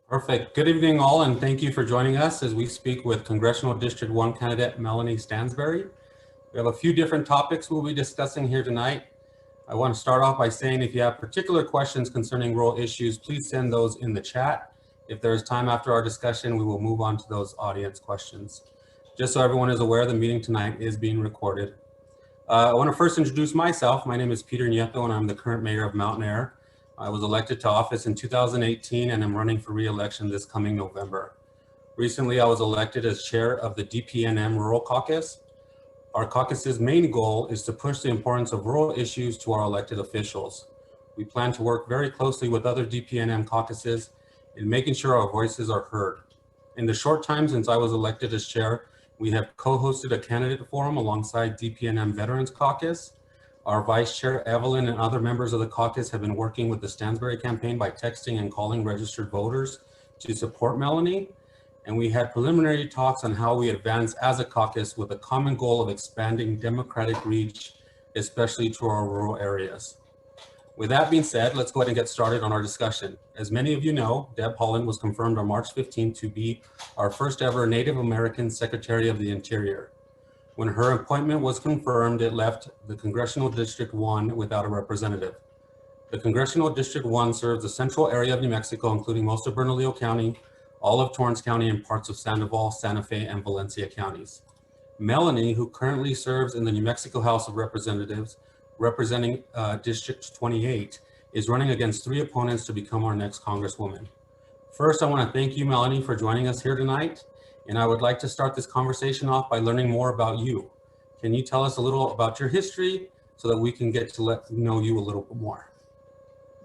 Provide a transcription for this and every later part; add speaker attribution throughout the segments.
Speaker 1: Perfect. Good evening all, and thank you for joining us as we speak with Congressional District 1 candidate Melanie Stansbury. We have a few different topics we'll be discussing here tonight. I want to start off by saying if you have particular questions concerning rural issues, please send those in the chat. If there is time after our discussion, we will move on to those audience questions. Just so everyone is aware, the meeting tonight is being recorded. I want to first introduce myself. My name is Peter Nieto, and I'm the current mayor of Mountain Air. I was elected to office in 2018, and I'm running for re-election this coming November. Recently, I was elected as chair of the DPNM Rural Caucus. Our caucus's main goal is to push the importance of rural issues to our elected officials. We plan to work very closely with other DPNM caucuses in making sure our voices are heard. In the short time since I was elected as chair, we have co-hosted a candidate forum alongside DPNM Veterans Caucus. Our Vice Chair Evelyn and other members of the caucus have been working with the Stansbury campaign by texting and calling registered voters to support Melanie. And we had preliminary talks on how we advance as a caucus with a common goal of expanding democratic reach, especially to our rural areas. With that being said, let's go ahead and get started on our discussion. As many of you know, Deb Haaland was confirmed on March 15th to be our first ever Native American Secretary of the Interior. When her appointment was confirmed, it left the Congressional District 1 without a representative. The Congressional District 1 serves the central area of New Mexico, including most of Bernalillo County, all of Torrance County, and parts of Sandoval, Santa Fe, and Valencia counties. Melanie, who currently serves in the New Mexico House of Representatives, representing District 28, is running against 3 opponents to become our next Congresswoman. First, I want to thank you, Melanie, for joining us here tonight. And I would like to start this conversation off by learning more about you. Can you tell us a little about your history so that we can get to know you a little bit more?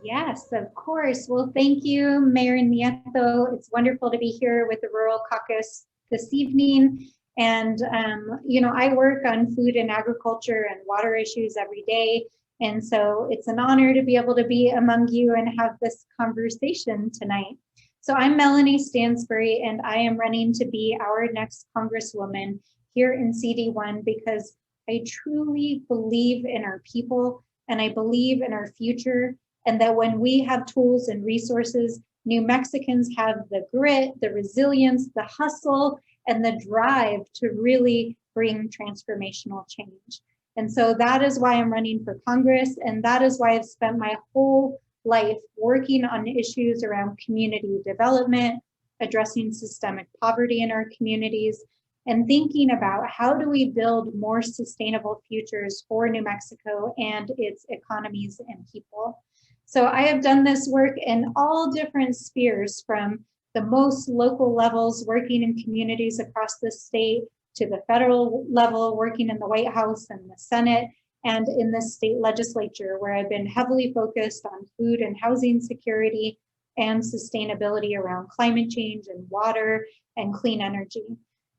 Speaker 2: Yes, of course. Well, thank you, Mayor Nieto. It's wonderful to be here with the Rural Caucus this evening. And, I work on food and agriculture and water issues every day. And so it's an honor to be able to be among you and have this conversation tonight. So I'm Melanie Stansbury, and I am running to be our next Congresswoman here in CD1 because I truly believe in our people and I believe in our future, and that when we have tools and resources, New Mexicans have the grit, the resilience, the hustle, and the drive to really bring transformational change. And so that is why I'm running for Congress, and that is why I've spent my whole life working on issues around community development, addressing systemic poverty in our communities, and thinking about how do we build more sustainable futures for New Mexico and its economies and people. So I have done this work in all different spheres, from the most local levels, working in communities across the state, to the federal level, working in the White House and the Senate, and in the state legislature, where I've been heavily focused on food and housing security and sustainability around climate change and water and clean energy.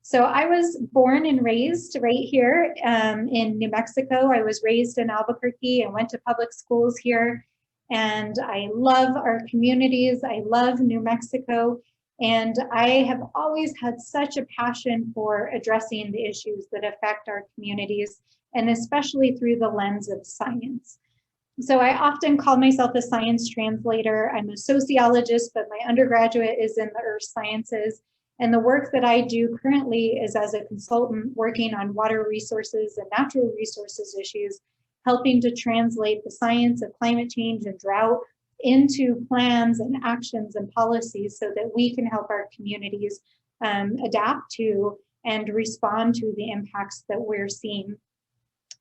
Speaker 2: So I was born and raised right here in New Mexico. I was raised in Albuquerque and went to public schools here. And I love our communities. I love New Mexico. And I have always had such a passion for addressing the issues that affect our communities, and especially through the lens of science. So I often call myself a science translator. I'm a sociologist, but my undergraduate is in the earth sciences. And the work that I do currently is as a consultant working on water resources and natural resources issues, helping to translate the science of climate change and drought into plans and actions and policies so that we can help our communities adapt to and respond to the impacts that we're seeing.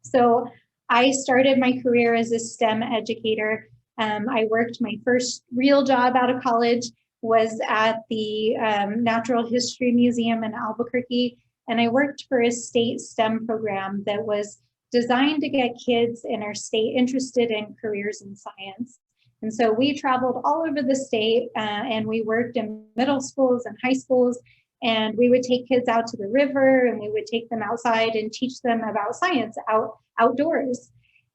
Speaker 2: So I started my career as a STEM educator. I worked, my first real job out of college was at the Natural History Museum in Albuquerque, and I worked for a state STEM program that was designed to get kids in our state interested in careers in science. And so we traveled all over the state and we worked in middle schools and high schools, and we would take kids out to the river and we would take them outside and teach them about science outdoors.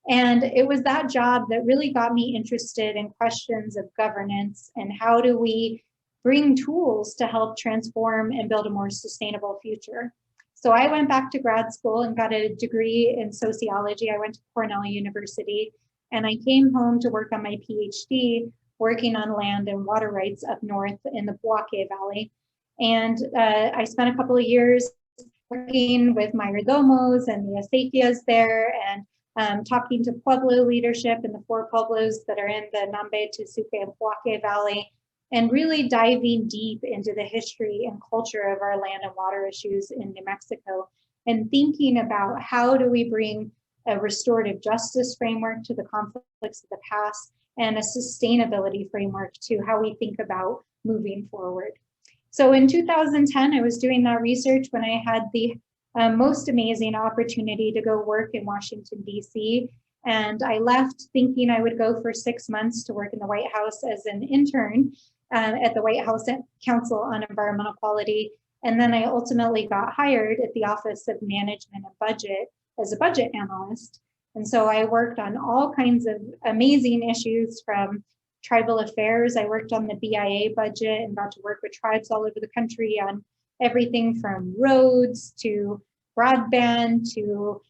Speaker 2: And it was that job that really got me interested in questions of governance and how do we bring tools to help transform and build a more sustainable future. So I went back to grad school and got a degree in sociology. I went to Cornell University, and I came home to work on my PhD working on land and water rights up north in the Buake Valley. And I spent a couple of years working with mayordomos and the acequias there, and talking to Pueblo leadership in the 4 Pueblos that are in the Nambe, Tesuque, and Buake Valley, and really diving deep into the history and culture of our land and water issues in New Mexico, and thinking about how do we bring a restorative justice framework to the conflicts of the past and a sustainability framework to how we think about moving forward. So in 2010, I was doing that research when I had the most amazing opportunity to go work in Washington, D.C. And I left thinking I would go for 6 months to work in the White House as an intern at the White House Council on Environmental Quality. And then I ultimately got hired at the Office of Management and Budget as a budget analyst. And so I worked on all kinds of amazing issues, from tribal affairs. I worked on the BIA budget and got to work with tribes all over the country on everything from roads to broadband to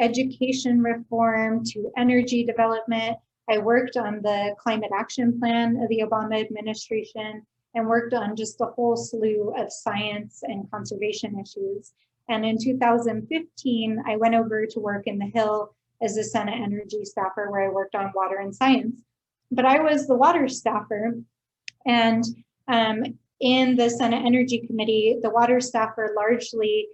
Speaker 2: education reform to energy development. I worked on the climate action plan of the Obama administration and worked on just a whole slew of science and conservation issues. And in 2015, I went over to work in the Hill as a Senate energy staffer, where I worked on water and science. But I was the water staffer, and in the Senate Energy Committee, the water staffer largely,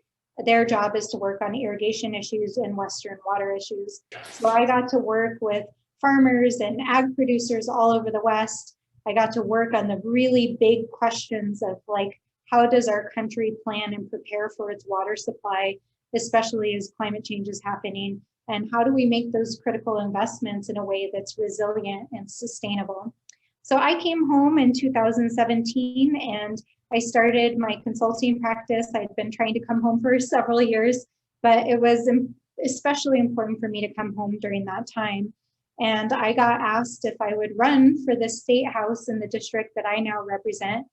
Speaker 2: their job is to work on irrigation issues and Western water issues. So I got to work with farmers and ag producers all over the West. I got to work on the really big questions of, like, how does our country plan and prepare for its water supply, especially as climate change is happening? And how do we make those critical investments in a way that's resilient and sustainable? So I came home in 2017 and I started my consulting practice. I'd been trying to come home for several years, but it was especially important for me to come home during that time. And I got asked if I would run for the state house in the district that I now represent.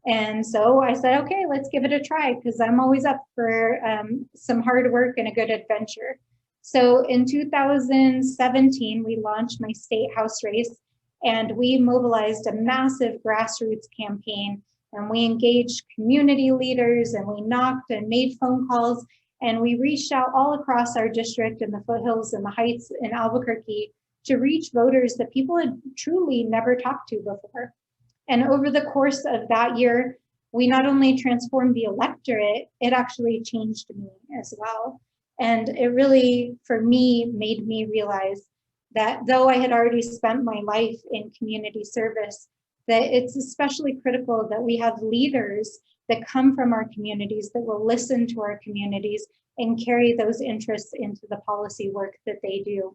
Speaker 2: And so I said, okay, let's give it a try, because I'm always up for some hard work and a good adventure. So in 2017, we launched my state house race, and we mobilized a massive grassroots campaign, and we engaged community leaders, and we knocked and made phone calls, and we reached out all across our district in the foothills and the heights in Albuquerque to reach voters that people had truly never talked to before. And over the course of that year, we not only transformed the electorate, it actually changed me as well. And it really, for me, made me realize that though I had already spent my life in community service, that it's especially critical that we have leaders that come from our communities, that will listen to our communities and carry those interests into the policy work that they do.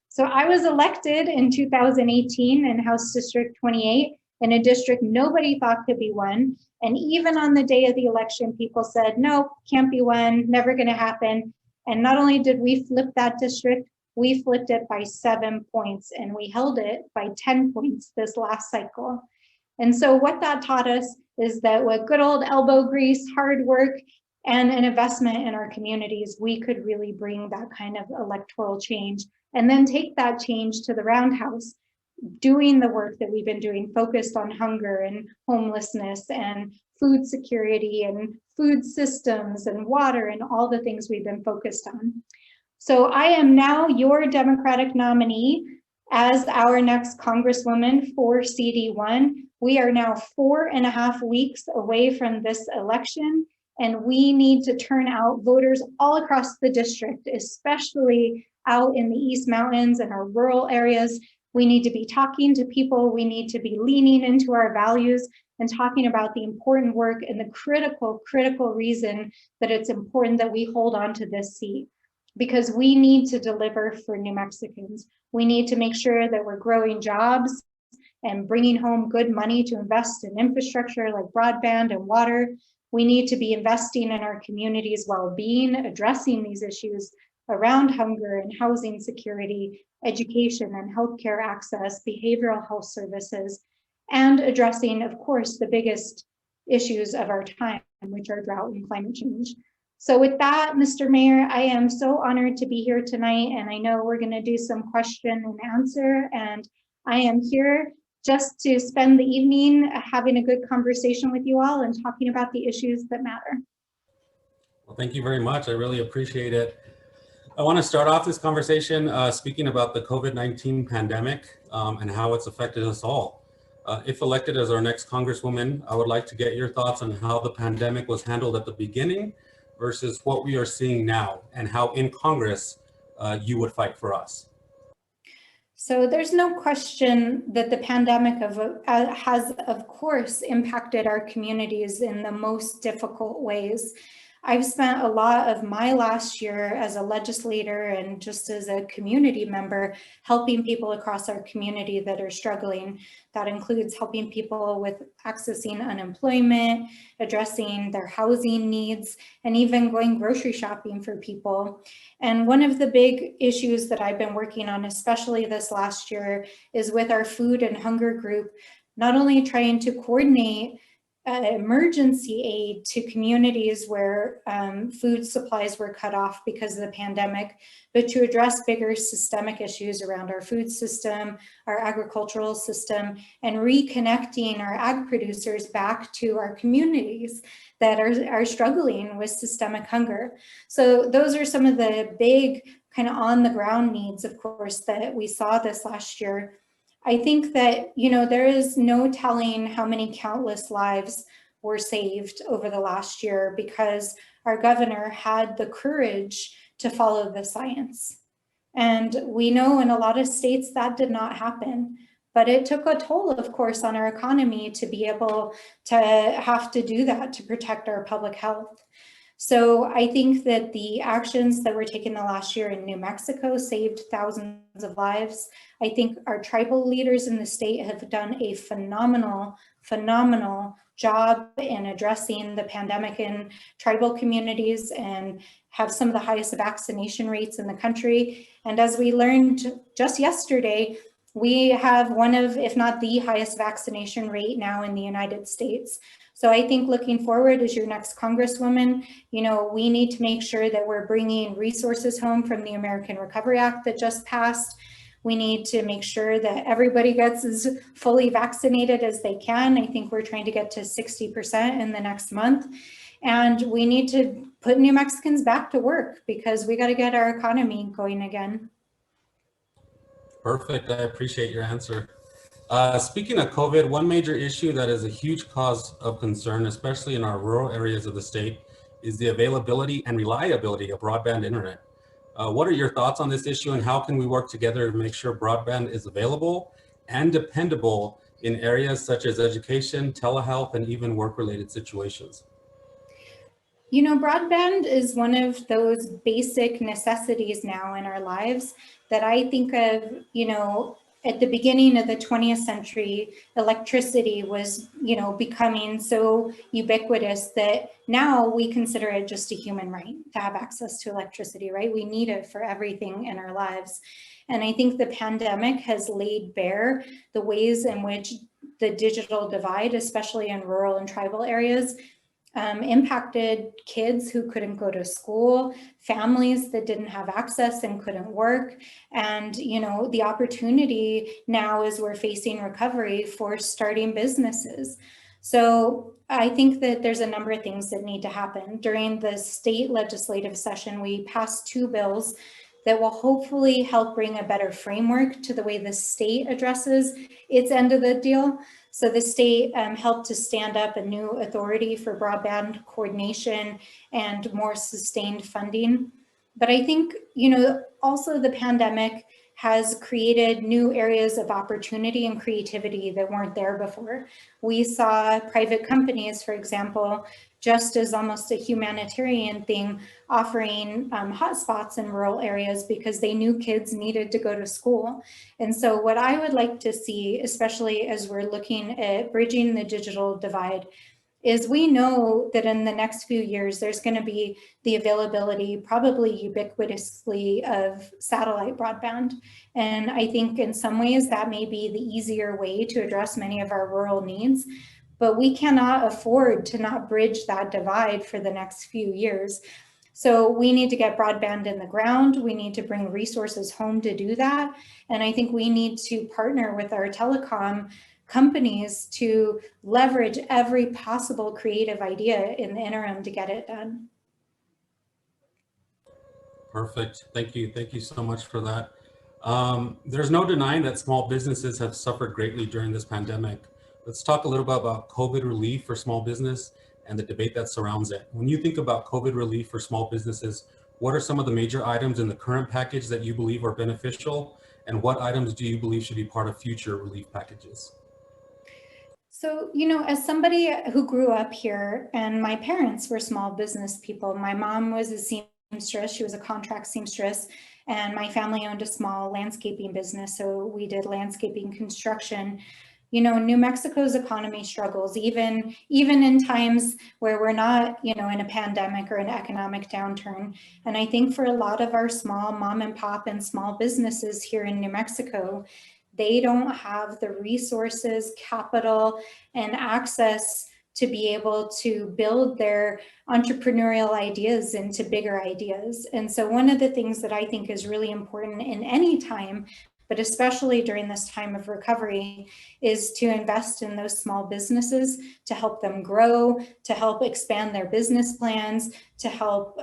Speaker 2: So I was elected in 2018 in House District 28, in a district nobody thought could be won. And even on the day of the election, people said, nope, can't be won, never gonna happen. And not only did we flip that district, we flipped it by 7 points, and we held it by 10 points this last cycle. And so what that taught us is that with good old elbow grease, hard work, and an investment in our communities, we could really bring that kind of electoral change, and then take that change to the roundhouse, doing the work that we've been doing, focused on hunger and homelessness and food security and food systems and water and all the things we've been focused on. So I am now your Democratic nominee as our next Congresswoman for CD1. We are now 4.5 weeks away from this election, and we need to turn out voters all across the district, especially out in the East Mountains and our rural areas. We need to be talking to people. We need to be leaning into our values and talking about the important work and the critical reason that it's important that we hold on to this seat, because we need to deliver for New Mexicans. We need to make sure that we're growing jobs and bringing home good money to invest in infrastructure like broadband and water. We need to be investing in our communities' well-being, addressing these issues around hunger and housing security, education and healthcare access, behavioral health services, and addressing, of course, the biggest issues of our time, which are drought and climate change. So with that, Mr. Mayor, I am so honored to be here tonight, and I know we're going to do some question and answer, and I am here just to spend the evening having a good conversation with you all and talking about the issues that matter.
Speaker 1: Well, thank you very much. I really appreciate it. I want to start off this conversation speaking about the COVID-19 pandemic and how it's affected us all. If elected as our next Congresswoman, I would like to get your thoughts on how the pandemic was handled at the beginning versus what we are seeing now, and how in Congress you would fight for us.
Speaker 2: So there's no question that the pandemic has, of course, impacted our communities in the most difficult ways. I've spent a lot of my last year as a legislator and just as a community member helping people across our community that are struggling. That includes helping people with accessing unemployment, addressing their housing needs, and even going grocery shopping for people. And one of the big issues that I've been working on, especially this last year, is with our food and hunger group, not only trying to coordinate emergency aid to communities where food supplies were cut off because of the pandemic, but to address bigger systemic issues around our food system, our agricultural system, and reconnecting our ag producers back to our communities that are struggling with systemic hunger. So those are some of the big kind of on the ground needs, of course, that we saw this last year. I think that, there is no telling how many countless lives were saved over the last year because our governor had the courage to follow the science. And we know in a lot of states that did not happen, but it took a toll, of course, on our economy to be able to have to do that to protect our public health. So I think that the actions that were taken the last year in New Mexico saved thousands of lives. I think our tribal leaders in the state have done a phenomenal job in addressing the pandemic in tribal communities and have some of the highest vaccination rates in the country. And as we learned just yesterday, we have one of, if not the highest vaccination rate now in the United States. So I think looking forward as your next Congresswoman, we need to make sure that we're bringing resources home from the American Recovery Act that just passed. We need to make sure that everybody gets as fully vaccinated as they can. I think we're trying to get to 60% in the next month. And we need to put New Mexicans back to work because we got to get our economy going again.
Speaker 1: Perfect. I appreciate your answer. Speaking of COVID, one major issue that is a huge cause of concern, especially in our rural areas of the state, is the availability and reliability of broadband internet. What are your thoughts on this issue, and how can we work together to make sure broadband is available and dependable in areas such as education, telehealth, and even work-related situations?
Speaker 2: Broadband is one of those basic necessities now in our lives that I think of, at the beginning of the 20th century, electricity was, becoming so ubiquitous that now we consider it just a human right to have access to electricity, right? We need it for everything in our lives. And I think the pandemic has laid bare the ways in which the digital divide, especially in rural and tribal areas, impacted kids who couldn't go to school, families that didn't have access and couldn't work. And, the opportunity now as we're facing recovery for starting businesses. So I think that there's a number of things that need to happen. During the state legislative session, we passed 2 bills that will hopefully help bring a better framework to the way the state addresses its end of the deal. So the state helped to stand up a new authority for broadband coordination and more sustained funding. But I think, also the pandemic has created new areas of opportunity and creativity that weren't there before. We saw private companies, for example, just as almost a humanitarian thing, offering hotspots in rural areas because they knew kids needed to go to school. And so what I would like to see, especially as we're looking at bridging the digital divide, is we know that in the next few years, there's going to be the availability, probably ubiquitously, of satellite broadband. And I think in some ways that may be the easier way to address many of our rural needs. But we cannot afford to not bridge that divide for the next few years. So we need to get broadband in the ground. We need to bring resources home to do that. And I think we need to partner with our telecom companies to leverage every possible creative idea in the interim to get it done.
Speaker 1: Perfect. Thank you. Thank you so much for that. There's no denying that small businesses have suffered greatly during this pandemic. Let's talk a little bit about COVID relief for small business and the debate that surrounds it. When you think about COVID relief for small businesses, what are some of the major items in the current package that you believe are beneficial? And what items do you believe should be part of future relief packages?
Speaker 2: So, you know, as somebody who grew up here, and my parents were small business people, my mom was a seamstress, she was a contract seamstress, and my family owned a small landscaping business, so we did landscaping construction. You know, New Mexico's economy struggles, even in times where we're not, you know, in a pandemic or an economic downturn. And I think for a lot of our small mom and pop and small businesses here in New Mexico, they don't have the resources, capital, and access to be able to build their entrepreneurial ideas into bigger ideas. And so one of the things that I think is really important in any time, but especially during this time of recovery, is to invest in those small businesses, to help them grow, to help expand their business plans, to help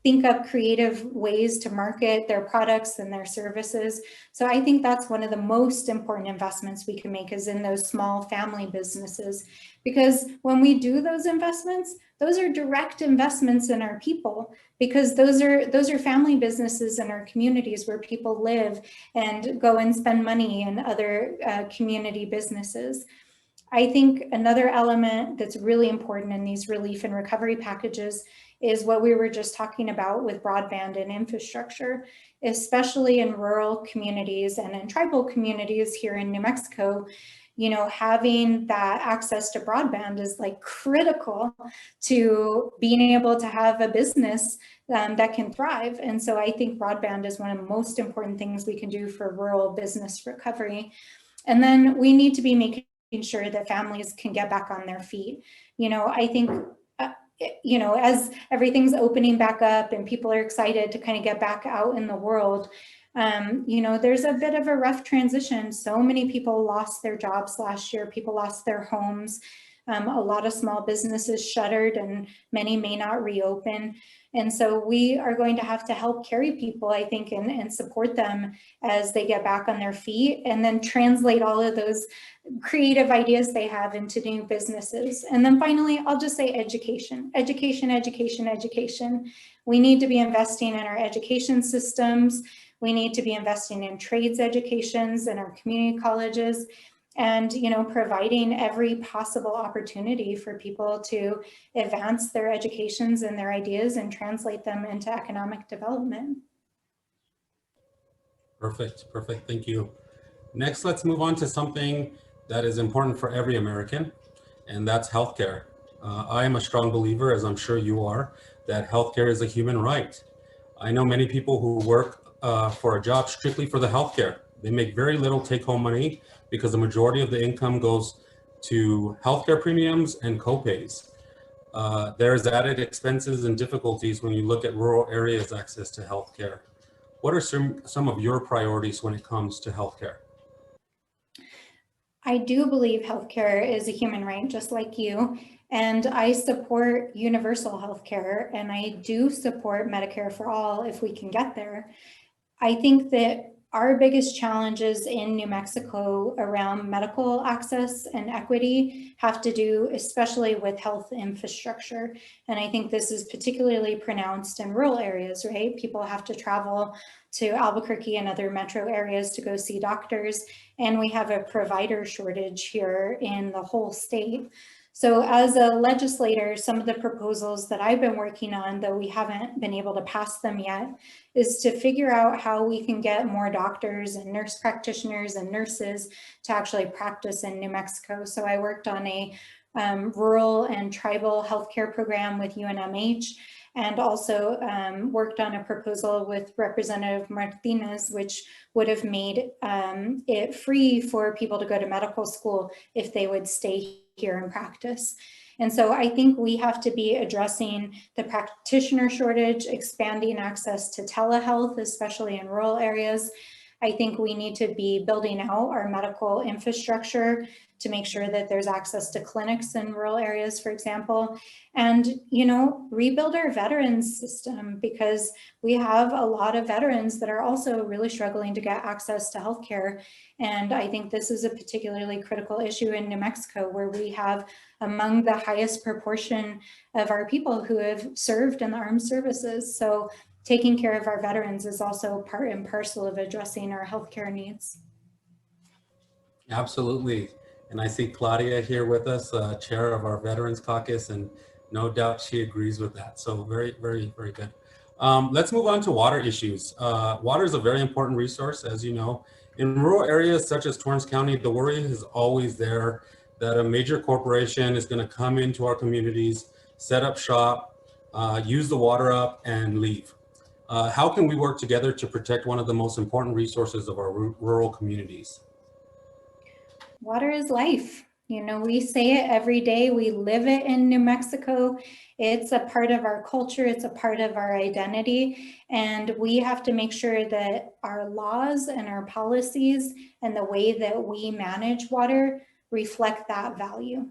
Speaker 2: think up creative ways to market their products and their services. So I think that's one of the most important investments we can make, is in those small family businesses. Because when we do those investments, those are direct investments in our people, because those are family businesses in our communities where people live and go and spend money in other community businesses. I think another element that's really important in these relief and recovery packages is what we were just talking about with broadband and infrastructure, especially in rural communities and in tribal communities here in New Mexico. You know, having that access to broadband is like critical to being able to have a business that can thrive. And so I think broadband is one of the most important things we can do for rural business recovery. And then we need to be making sure that families can get back on their feet. You know, I think, you know, as everything's opening back up and people are excited to kind of get back out in the world, you know, there's a bit of a rough transition. So many people lost their jobs last year. People lost their homes. A lot of small businesses shuttered and many may not reopen. And so we are going to have to help carry people, I think, and support them as they get back on their feet, and then translate all of those creative ideas they have into new businesses. And then finally, I'll just say education, education, education, education. We need to be investing in our education systems. We need to be investing in trades educations in our community colleges, and, you know, providing every possible opportunity for people to advance their educations and their ideas and translate them into economic development.
Speaker 1: Perfect. Perfect. Thank you. Next, let's move on to something that is important for every American, and that's healthcare. I am a strong believer, as I'm sure you are, that healthcare is a human right. I know many people who work for a job strictly for the healthcare. They make very little take-home money because the majority of the income goes to healthcare premiums and copays. There's added expenses and difficulties when you look at rural areas' access to healthcare. What are some of your priorities when it comes to healthcare?
Speaker 2: I do believe healthcare is a human right, just like you. And I support universal healthcare, and I do support Medicare for all if we can get there. I think that our biggest challenges in New Mexico around medical access and equity have to do especially with health infrastructure. And I think this is particularly pronounced in rural areas, right? People have to travel to Albuquerque and other metro areas to go see doctors. And we have a provider shortage here in the whole state. So as a legislator, some of the proposals that I've been working on, though we haven't been able to pass them yet, is to figure out how we can get more doctors and nurse practitioners and nurses to actually practice in New Mexico. So I worked on a rural and tribal healthcare program with UNMH, and also worked on a proposal with Representative Martinez, which would have made it free for people to go to medical school if they would stay here and practice. And so I think we have to be addressing the practitioner shortage, expanding access to telehealth, especially in rural areas, I think we need to be building out our medical infrastructure to make sure that there's access to clinics in rural areas, for example, and, you know, rebuild our veterans system, because we have a lot of veterans that are also really struggling to get access to healthcare. And I think this is a particularly critical issue in New Mexico, where we have among the highest proportion of our people who have served in the armed services. So taking care of our veterans is also part and parcel of addressing our healthcare needs.
Speaker 1: Absolutely. And I see Claudia here with us, chair of our Veterans Caucus, and no doubt she agrees with that. So very, very, very good. Let's move on to water issues. Water is a very important resource, as you know. In rural areas such as Torrance County, the worry is always there that a major corporation is going to come into our communities, set up shop, use the water up, and leave. How can we work together to protect one of the most important resources of our rural communities?
Speaker 2: Water is life. You know, we say it every day. We live it in New Mexico. It's a part of our culture. It's a part of our identity. And we have to make sure that our laws and our policies and the way that we manage water reflect that value.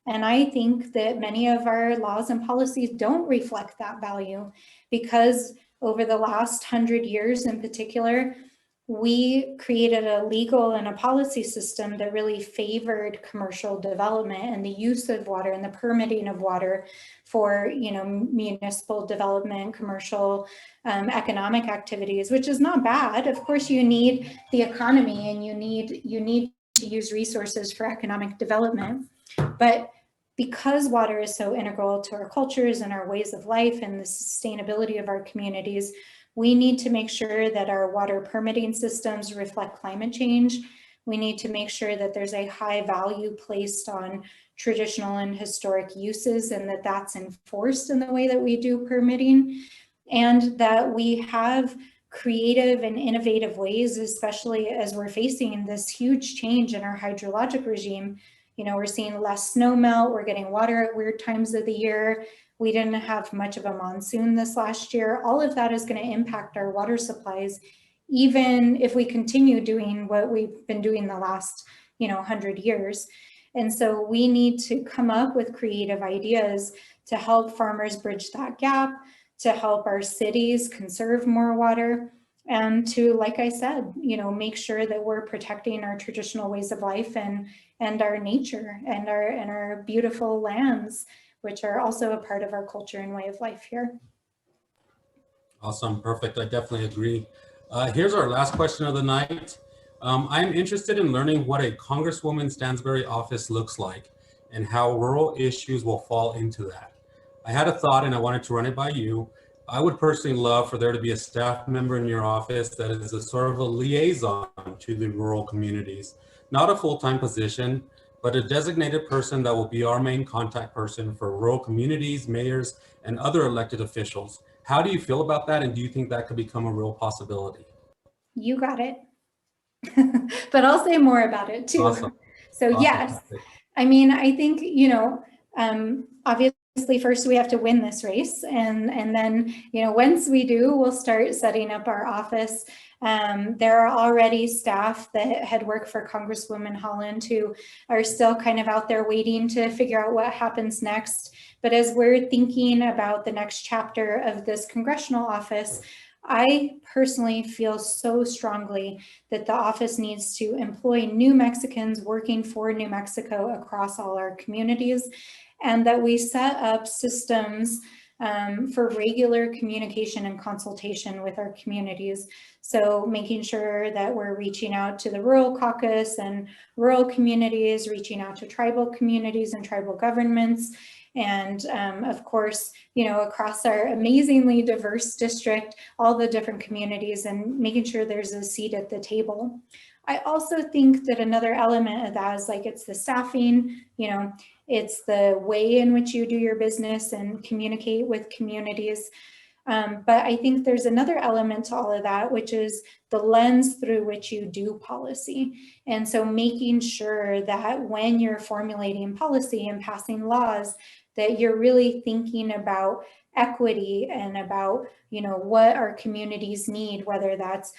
Speaker 2: And I think that many of our laws and policies don't reflect that value, because over the last 100 years in particular, we created a legal and a policy system that really favored commercial development and the use of water and the permitting of water for, you know, municipal development, commercial, economic activities, which is not bad. Of course, you need the economy and you need to use resources for economic development. But because water is so integral to our cultures and our ways of life and the sustainability of our communities, we need to make sure that our water permitting systems reflect climate change. We need to make sure that there's a high value placed on traditional and historic uses, and that that's enforced in the way that we do permitting, and that we have creative and innovative ways, especially as we're facing this huge change in our hydrologic regime. You know, we're seeing less snow melt, we're getting water at weird times of the year. We didn't have much of a monsoon this last year. All of that is going to impact our water supplies, even if we continue doing what we've been doing the last, 100 years. And so we need to come up with creative ideas to help farmers bridge that gap, to help our cities conserve more water, and to, like I said, make sure that we're protecting our traditional ways of life and our nature and our beautiful lands, which are also a part of our culture and way of life here.
Speaker 1: Awesome, perfect. I definitely agree. Here's our last question of the night. I'm interested in learning what a Congresswoman Stansbury office looks like and how rural issues will fall into that. I had a thought and I wanted to run it by you. I would personally love for there to be a staff member in your office that is a sort of a liaison to the rural communities, not a full-time position, but a designated person that will be our main contact person for rural communities, mayors, and other elected officials. How do you feel about that? And do you think that could become a real possibility?
Speaker 2: You got it. But I'll say more about it too.
Speaker 1: Awesome.
Speaker 2: So
Speaker 1: Awesome.
Speaker 2: yes, I mean, I think, obviously first we have to win this race. And then, once we do, we'll start setting up our office. There are already staff that had worked for Congresswoman Holland who are still kind of out there waiting to figure out what happens next. But as we're thinking about the next chapter of this congressional office, I personally feel so strongly that the office needs to employ New Mexicans working for New Mexico across all our communities, and that we set up systems for regular communication and consultation with our communities. So making sure that we're reaching out to the rural caucus and rural communities, reaching out to tribal communities and tribal governments, and of course, across our amazingly diverse district, all the different communities, and making sure there's a seat at the table. I also think that another element of that is it's the staffing, it's the way in which you do your business and communicate with communities. But I think there's another element to all of that, which is the lens through which you do policy. And so making sure that when you're formulating policy and passing laws, that you're really thinking about equity and about, what our communities need, whether that's,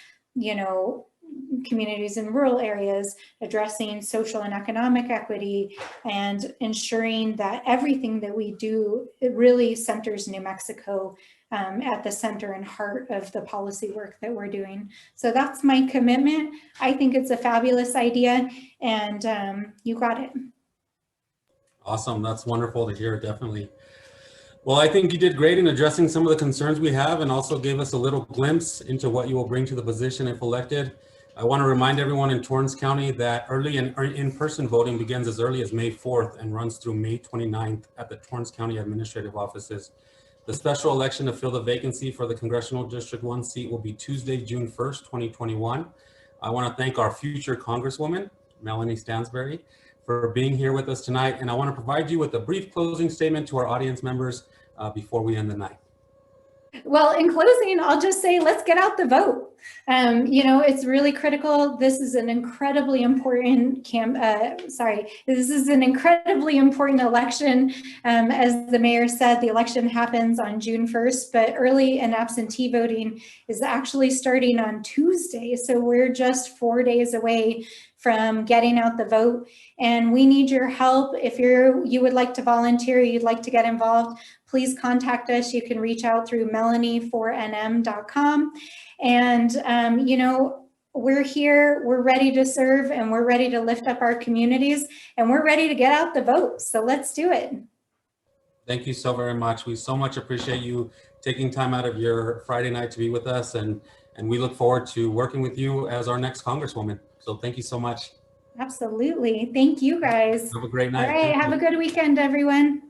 Speaker 2: communities in rural areas, addressing social and economic equity, and ensuring that everything that we do, it really centers New Mexico at the center and heart of the policy work that we're doing. So that's my commitment. I think it's a fabulous idea, and you got it.
Speaker 1: Awesome. That's wonderful to hear, definitely. Well, I think you did great in addressing some of the concerns we have and also gave us a little glimpse into what you will bring to the position if elected. I want to remind everyone in Torrance County that early and in-person voting begins as early as May 4th and runs through May 29th at the Torrance County Administrative Offices. The special election to fill the vacancy for the Congressional District 1 seat will be Tuesday, June 1st, 2021. I want to thank our future Congresswoman, Melanie Stansbury, for being here with us tonight. And I want to provide you with a brief closing statement to our audience members before we end the night.
Speaker 2: Well, in closing, I'll just say, let's get out the vote. You know, it's really critical. This is an incredibly important this is an incredibly important election. As the mayor said, the election happens on June 1st, but early and absentee voting is actually starting on Tuesday. So we're just 4 days away from getting out the vote, and we need your help. If you would like to volunteer, you'd like to get involved, please contact us. You can reach out through melanie4nm.com. And you know, we're here, we're ready to serve, and we're ready to lift up our communities, and we're ready to get out the vote. So let's do it.
Speaker 1: Thank you so very much. We so much appreciate you taking time out of your Friday night to be with us, and we look forward to working with you as our next Congresswoman. So thank you so much.
Speaker 2: Absolutely. Thank you, guys.
Speaker 1: Have a great night.
Speaker 2: All right. Have a good weekend, everyone.